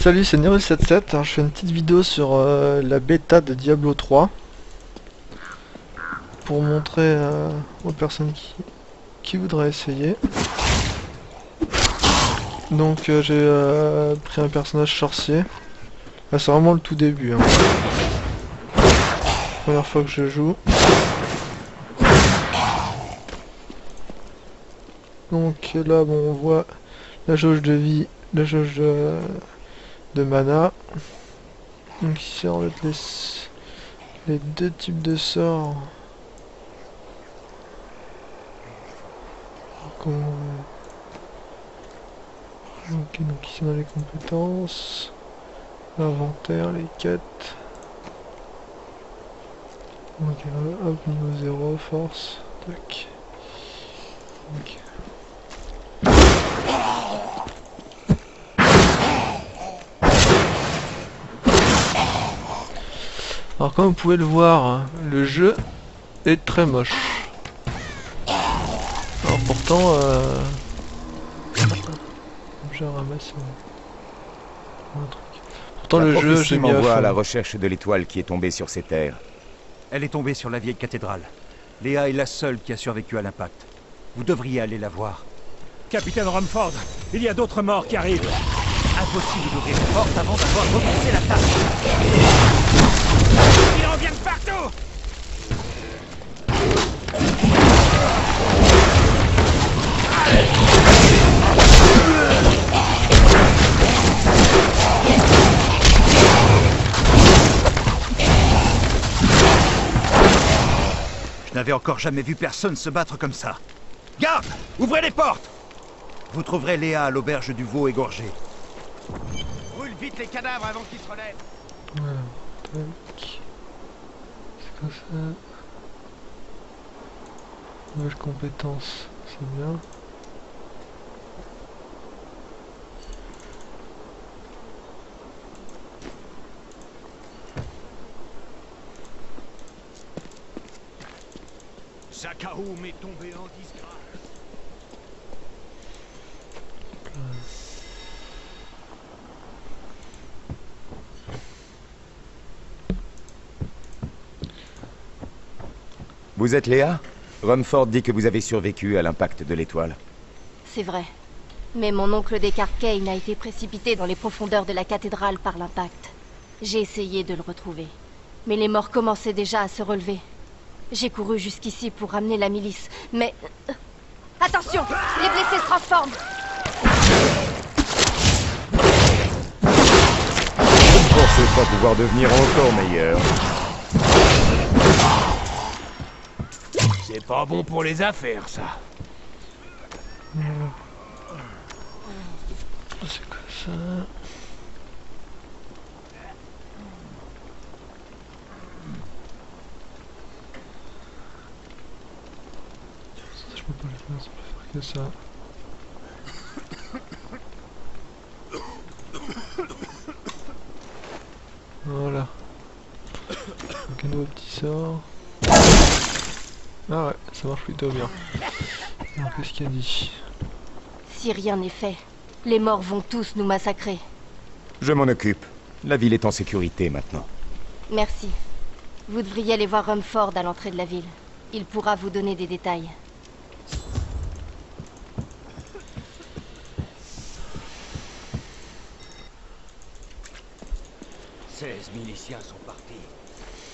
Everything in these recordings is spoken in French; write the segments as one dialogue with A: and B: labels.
A: Salut, c'est Nero77. Alors, je fais une petite vidéo sur la bêta de Diablo 3 pour montrer aux personnes qui voudraient essayer. Donc j'ai pris un personnage sorcier. Là, c'est vraiment le tout début. Hein. Première fois que je joue. Donc là, bon, on voit la jauge de vie, la jauge de mana. Donc ici on va mettre les deux types de sorts. Ok, donc ici on a les compétences, l'inventaire, les quêtes. Ok, hop, niveau 0, force, tac. Ok. Alors comme vous pouvez le voir, le jeu est très moche. Alors pourtant, je ramasse un truc. Pourtant le jeu, j'ai mis à
B: m'envoie à la
A: fond.
B: recherche de l'étoile qui est tombée sur ces terres.
C: Elle est tombée sur la vieille cathédrale. Léa est la seule qui a survécu à l'impact. Vous devriez aller la voir.
D: Capitaine Rumford, il y a d'autres morts qui arrivent. Impossible d'ouvrir les portes avant d'avoir recommencé l'attaque. Ils en viennent partout.
C: Je n'avais encore jamais vu personne se battre comme ça. Garde! Ouvrez les portes! Vous trouverez Léa à l'auberge du veau égorgé.
D: Brûle vite les cadavres avant qu'ils se relèvent.
A: Voilà, tac. C'est quoi ça? Nouvelle compétence, c'est bien.
D: Zakaoum est tombé en disgrâce.
B: Vous êtes Léa? Rumford dit que vous avez survécu à l'impact de l'étoile.
E: C'est vrai. Mais mon oncle Descartes Kane a été précipité dans les profondeurs de la cathédrale par l'impact. J'ai essayé de le retrouver. Mais les morts commençaient déjà à se relever. J'ai couru jusqu'ici pour ramener la milice, mais... Attention! Les blessés se transforment!
B: Je ne pensais pas pouvoir devenir encore meilleur.
D: C'est pas bon pour les affaires, ça.
A: C'est quoi ça? Je peux pas le faire, ça peut faire que ça. Voilà. Donc un nouveau petit sort. Ah ouais, ça marche plutôt bien. Alors qu'est-ce qu'il a dit?
E: Si rien n'est fait, les morts vont tous nous massacrer.
B: Je m'en occupe. La ville est en sécurité maintenant.
E: Merci. Vous devriez aller voir Rumford à l'entrée de la ville. Il pourra vous donner des détails.
D: « 16 miliciens sont partis.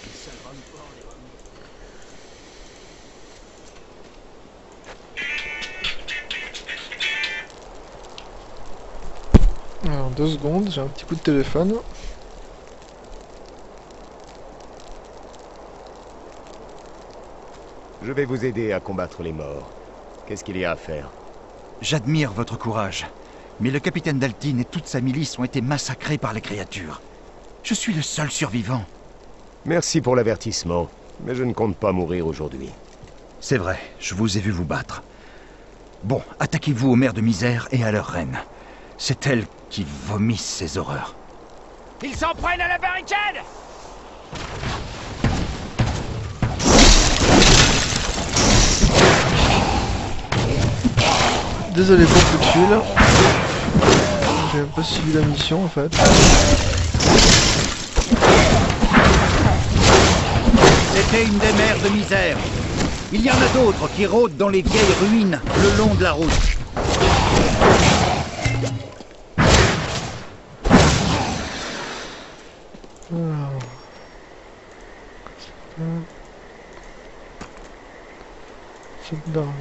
D: Le seul Rumford est revenu. »
A: Alors 2 secondes, j'ai un petit coup de téléphone.
B: Je vais vous aider à combattre les morts. Qu'est-ce qu'il y a à faire?
C: J'admire votre courage. Mais le capitaine Daltyn et toute sa milice ont été massacrés par les créatures. Je suis le seul survivant.
B: Merci pour l'avertissement, mais je ne compte pas mourir aujourd'hui.
C: C'est vrai, je vous ai vu vous battre. Bon, attaquez-vous aux mères de misère et à leur reine. C'est elles qui vomissent ces horreurs.
D: Ils s'en prennent à la barricade.
A: Désolé pour le coup de fil. j'ai même pas suivi la mission en fait.
C: C'était une des mers de misère. Il y en a d'autres qui rôdent dans les vieilles ruines le long de la route.
A: Alors. Cette dernière.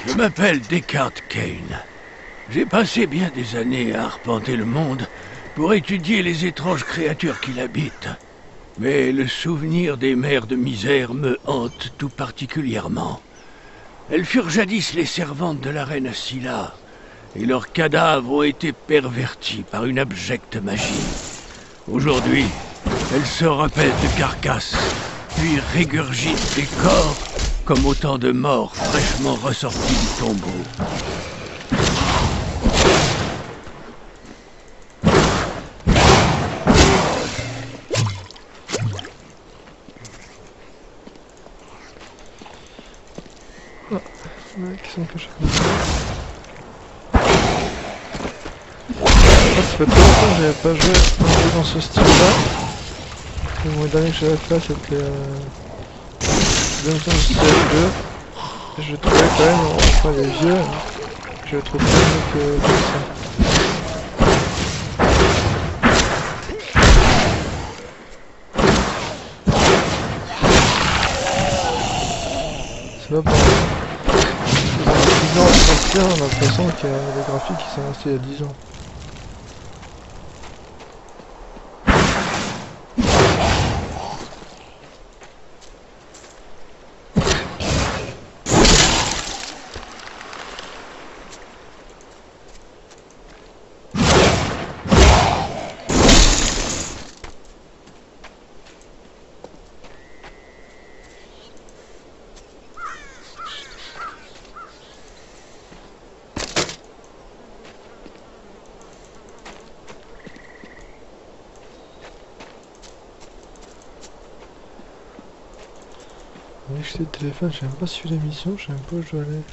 F: Je m'appelle Descartes Kane. J'ai passé bien des années à arpenter le monde pour étudier les étranges créatures qui l'habitent. Mais le souvenir des mers de misère me hante tout particulièrement. Elles furent jadis les servantes de la reine Scylla, et leurs cadavres ont été pervertis par une abjecte magie. Aujourd'hui, elles se rappellent de carcasses, puis régurgitent des corps comme autant de morts fraîchement ressortis du tombeau.
A: Qui sont cachés. Ça fait trop longtemps que j'avais pas joué un jeu dans ce style-là. Le dernier que j'avais fait c'était Dungeons CF2. Et je trouvais quand même, enfin les vieux, je le trouve mieux que ça. C'est là pour 10 ans de sortir, on a l'impression qu'il y a des graphiques qui sont restés il y a 10 ans. On a acheté le téléphone, j'ai même pas suivi la mission, je sais même pas où je dois aller.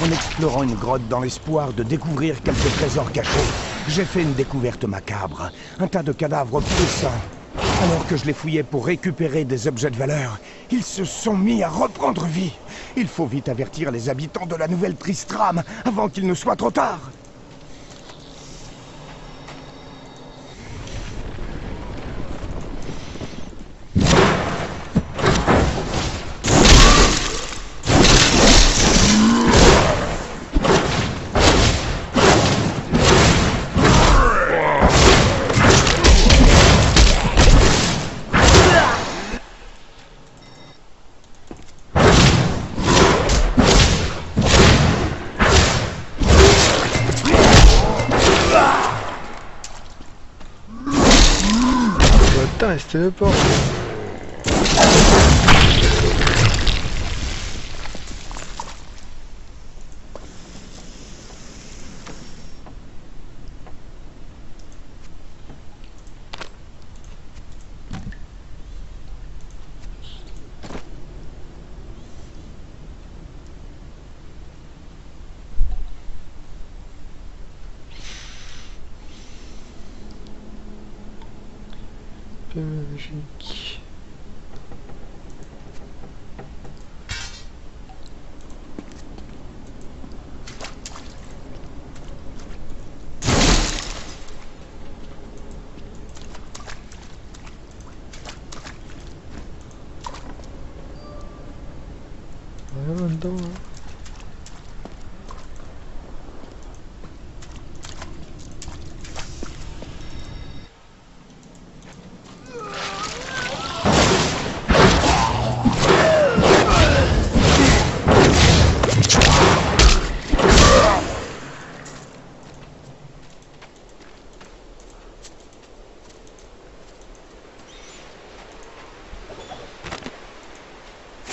G: En explorant une grotte dans l'espoir de découvrir quelques trésors cachés, j'ai fait une découverte macabre. Un tas de cadavres poussants. Alors que je les fouillais pour récupérer des objets de valeur, ils se sont mis à reprendre vie. Il faut vite avertir les habitants de la nouvelle Tristram avant qu'il ne soit trop tard. Putain, il se téléporte. Magique. Rien là-dedans, hein.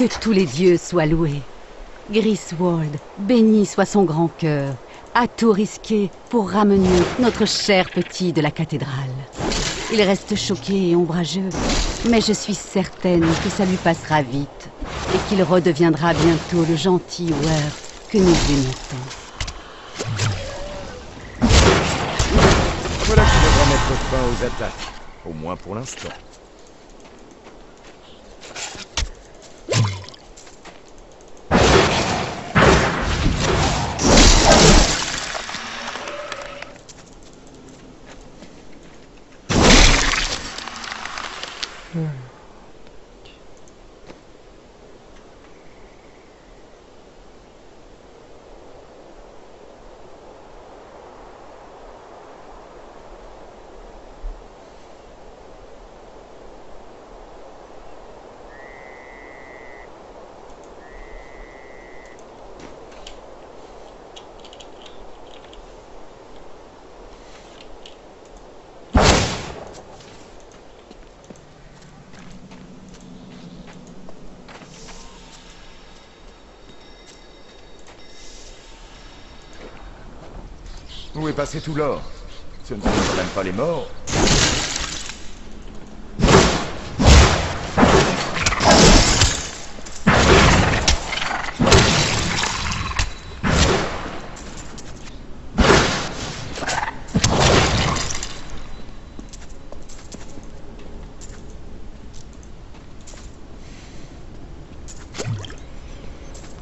H: Que tous les dieux soient loués. Griswold, béni soit son grand cœur, a tout risqué pour ramener notre cher petit de la cathédrale. Il reste choqué et ombrageux, mais je suis certaine que ça lui passera vite et qu'il redeviendra bientôt le gentil Worth que nous aimons tant.
B: Voilà qui devra mettre fin aux attaques. Au moins pour l'instant. Où est passé tout l'or? Ce ne sont quand même pas les morts.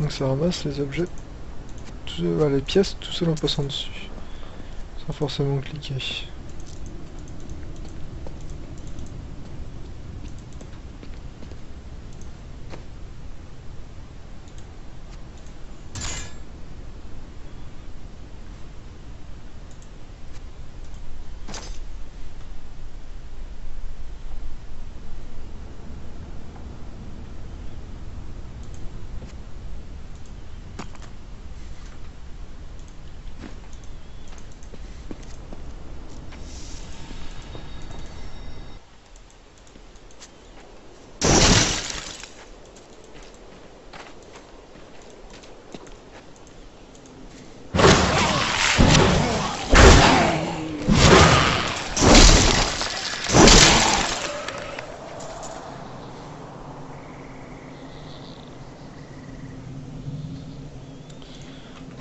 A: Donc ça ramasse les objets, les pièces tout seul en passant dessus. Sans forcément cliquer.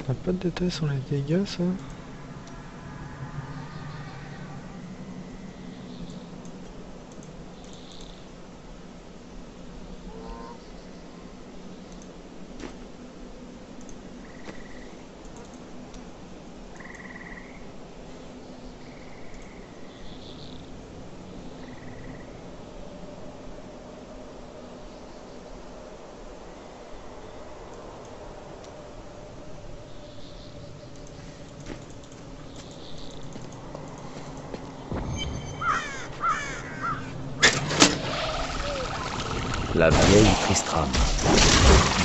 A: On n'a pas de détails sur les dégâts, ça.
B: La vieille Tristram.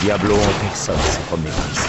B: Diablo en personne s'est promené par ici.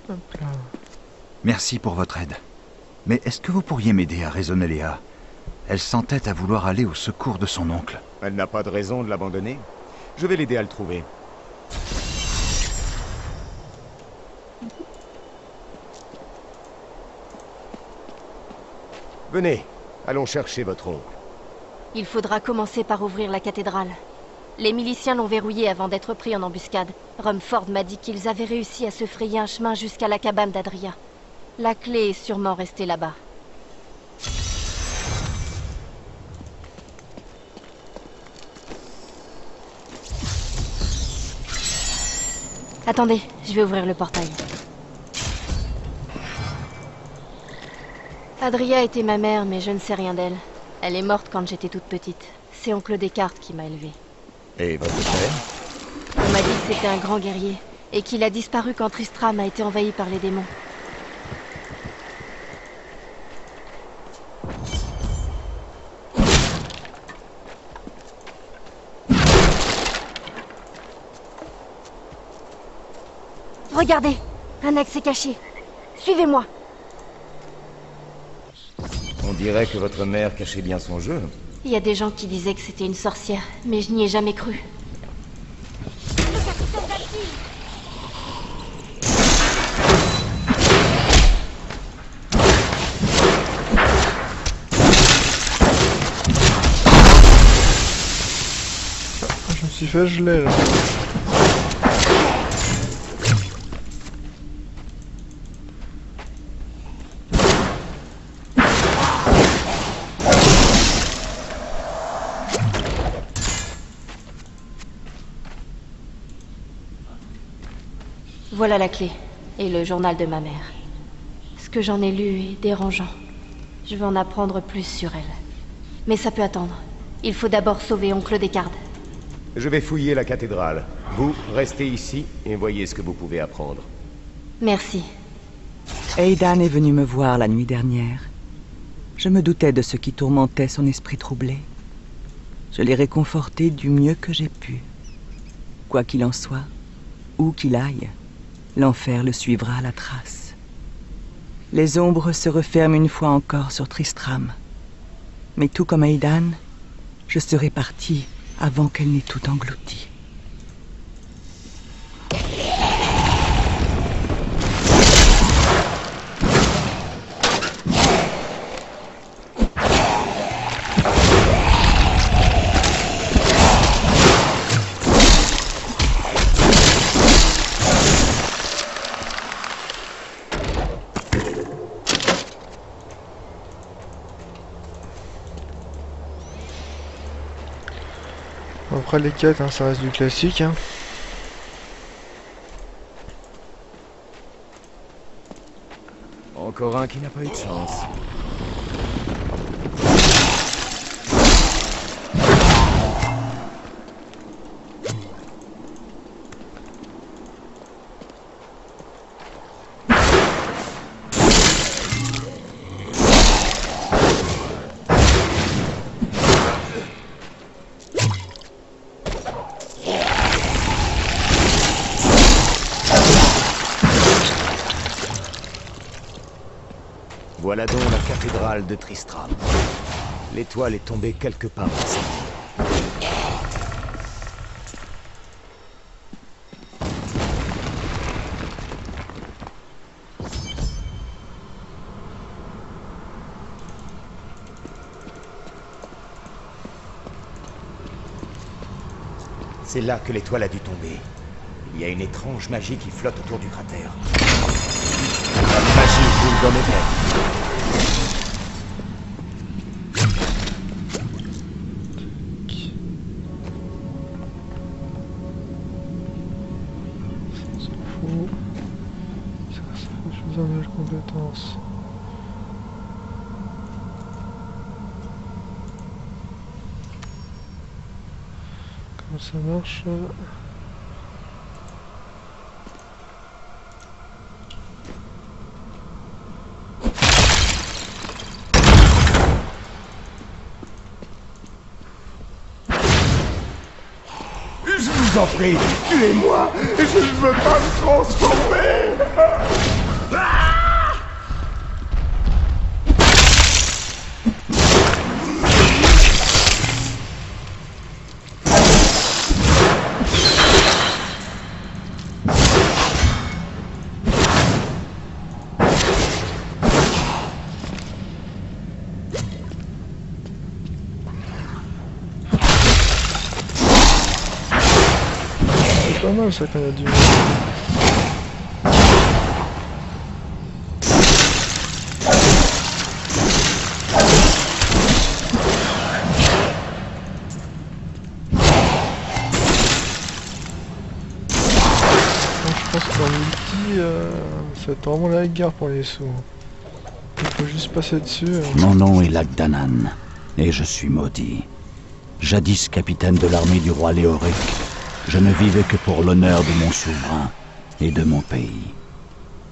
A: Hop là.
C: Merci pour votre aide. Mais est-ce que vous pourriez m'aider à raisonner Léa? Elle s'entête à vouloir aller au secours de son oncle.
B: Elle n'a pas de raison de l'abandonner. Je vais l'aider à le trouver.
I: Venez, allons chercher votre oncle.
E: Il faudra commencer par ouvrir la cathédrale. Les miliciens l'ont verrouillé avant d'être pris en embuscade. Rumford m'a dit qu'ils avaient réussi à se frayer un chemin jusqu'à la cabane d'Adria. La clé est sûrement restée là-bas. Attendez, je vais ouvrir le portail. Adria était ma mère, mais je ne sais rien d'elle. Elle est morte quand j'étais toute petite. C'est oncle Descartes qui m'a élevée.
B: Et votre père?
E: On m'a dit que c'était un grand guerrier, et qu'il a disparu quand Tristram a été envahi par les démons. Regardez, un ex est caché. Suivez-moi.
B: On dirait que votre mère cachait bien son jeu.
E: Il y a des gens qui disaient que c'était une sorcière, mais je n'y ai jamais cru.
A: Je me suis fait geler là.
E: Voilà la clé, et le journal de ma mère. Ce que j'en ai lu est dérangeant. Je veux en apprendre plus sur elle. Mais ça peut attendre. Il faut d'abord sauver oncle Descartes.
B: Je vais fouiller la cathédrale. Vous, restez ici et voyez ce que vous pouvez apprendre.
E: Merci.
I: Aidan est venu me voir la nuit dernière. Je me doutais de ce qui tourmentait son esprit troublé. Je l'ai réconforté du mieux que j'ai pu. Quoi qu'il en soit, où qu'il aille, l'enfer le suivra à la trace. Les ombres se referment une fois encore sur Tristram. Mais tout comme Aidan, je serai parti avant qu'elle n'ait tout englouti.
A: Après les quêtes, hein, ça reste du classique. Hein.
B: Encore un qui n'a pas eu de chance. Voilà donc la cathédrale de Tristram. L'étoile est tombée quelque part ici. C'est là que l'étoile a dû tomber. Il y a une étrange magie qui flotte autour du cratère. La magie coule dans mes veines.
A: Je vous en ai de compétences. Comment ça marche?
G: Je vous en prie, tuez-moi. Je ne veux pas me transformer.
A: pas mal ça quand il y a du monde. Je pense qu'en multi, ça va être vraiment la guerre pour les sous. Il faut juste passer dessus.
C: Mon nom est Lagdanan, et je suis maudit. Jadis capitaine de l'armée du roi Léoric, je ne vivais que pour l'honneur de mon souverain et de mon pays.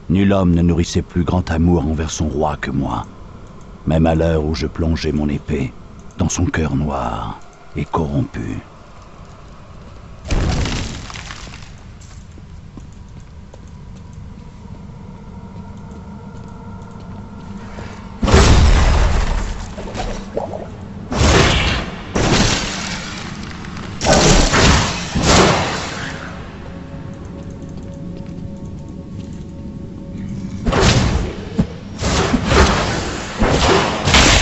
C: Nul homme ne nourrissait plus grand amour envers son roi que moi, même à l'heure où je plongeais mon épée dans son cœur noir et corrompu.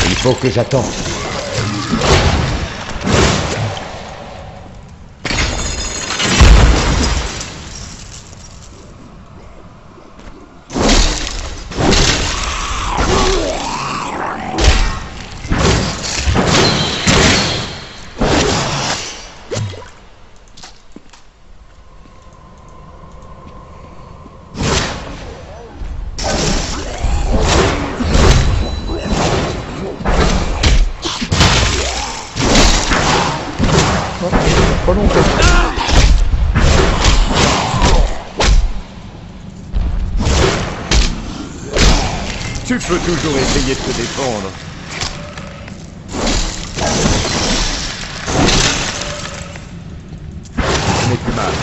B: Il faut que j'attende.
A: Pas longtemps.
B: Tu peux toujours essayer de te défendre. Ce n'est plus mal.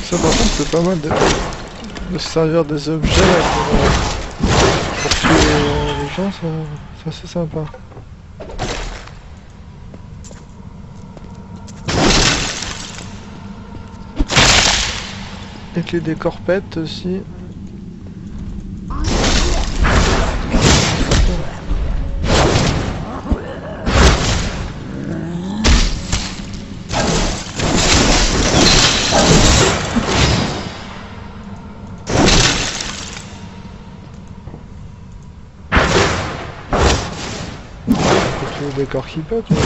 A: Ça par contre c'est pas mal de se servir des objets là, pour tuer les gens, ça c'est sympa. Avec les décorpettes aussi. Le décor qui pète, mais...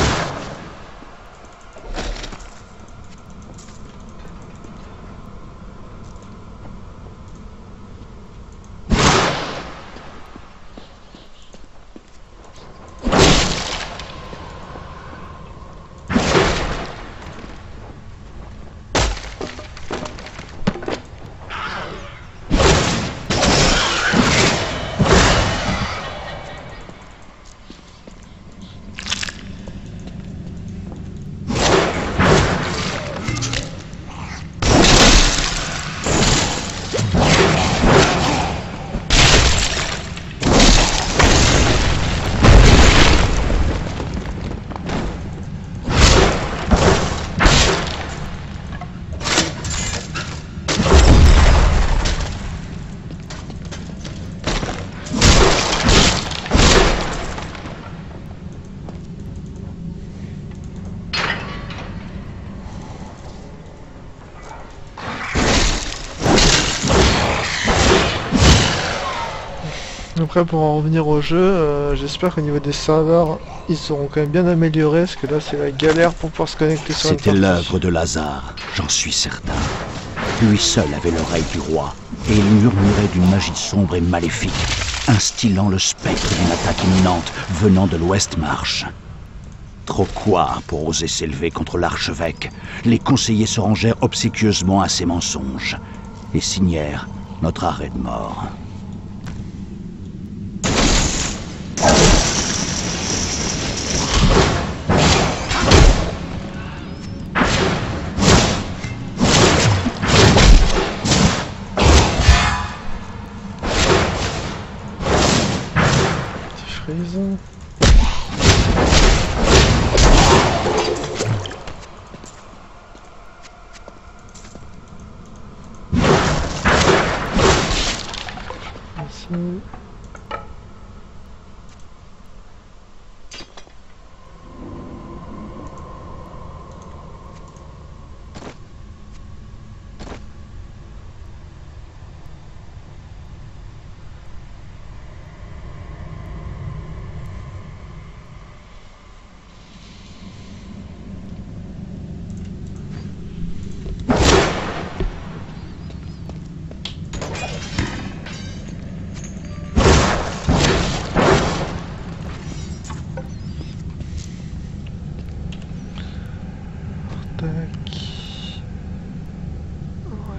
A: Après pour en revenir au jeu, j'espère qu'au niveau des serveurs ils seront quand même bien améliorés parce que là c'est la galère pour pouvoir se connecter sur
C: C'était l'œuvre de Lazare, j'en suis certain. Lui seul avait l'oreille du roi et il murmurait d'une magie sombre et maléfique, instillant le spectre d'une attaque imminente venant de l'Ouest Marche. Trop quoi pour oser s'élever contre l'archevêque? Les conseillers se rangèrent obséquieusement à ses mensonges et signèrent notre arrêt de mort.
A: prise. Ici.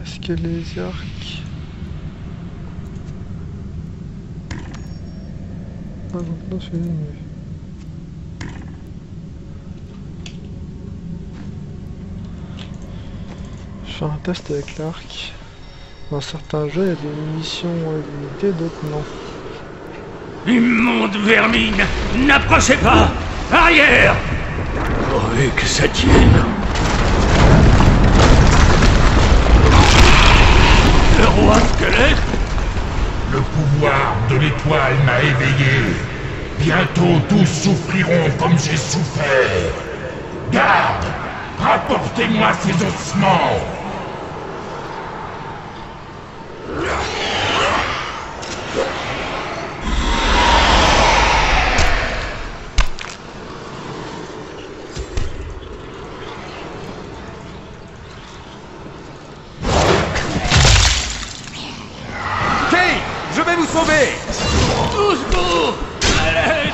A: Est-ce que les arcs... Ah donc non, c'est mieux. Je fais un test avec l'arc. Dans certains jeux, il y a des munitions limitées, d'autres non.
F: Immonde vermine! N'approchez pas! Arrière! Pourvu que ça tienne! Le roi squelette?
J: Le pouvoir de l'étoile m'a éveillé. Bientôt tous souffriront comme j'ai souffert. Garde! Rapportez-moi ces ossements!
B: Je vais vous sauver!
F: Au secours! À l'aide!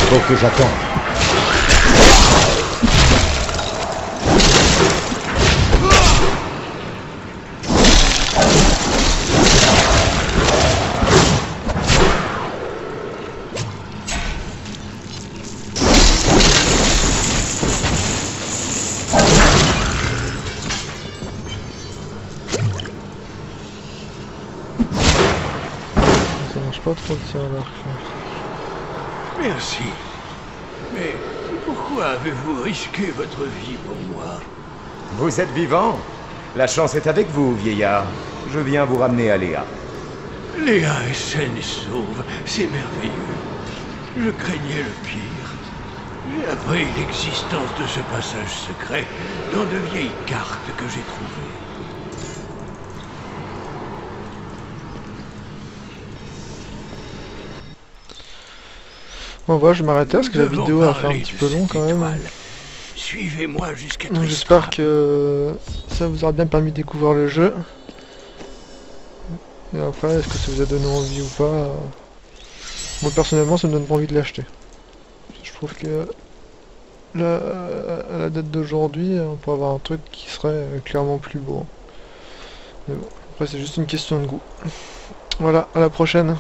B: Faut que j'attende.
A: Ça marche pas trop de tir à l'arc.
F: Merci. Mais pourquoi avez-vous risqué votre vie pour moi?
B: Vous êtes vivant? La chance est avec vous, vieillard. Je viens vous ramener à Léa.
F: Léa est saine et sauve, c'est merveilleux. Je craignais le pire. J'ai appris l'existence de ce passage secret dans de vieilles cartes que j'ai trouvées.
A: Bon voilà, je vais m'arrêter parce que la vidéo a fait un petit peu long quand même.
F: Suivez-moi jusqu'à
A: Donc j'espère que ça vous aura bien permis de découvrir le jeu. Et après, est-ce que ça vous a donné envie ou pas? Moi personnellement, ça me donne pas envie de l'acheter. Je trouve que là, à la date d'aujourd'hui, on pourrait avoir un truc qui serait clairement plus beau. Mais bon, après c'est juste une question de goût. Voilà, à la prochaine.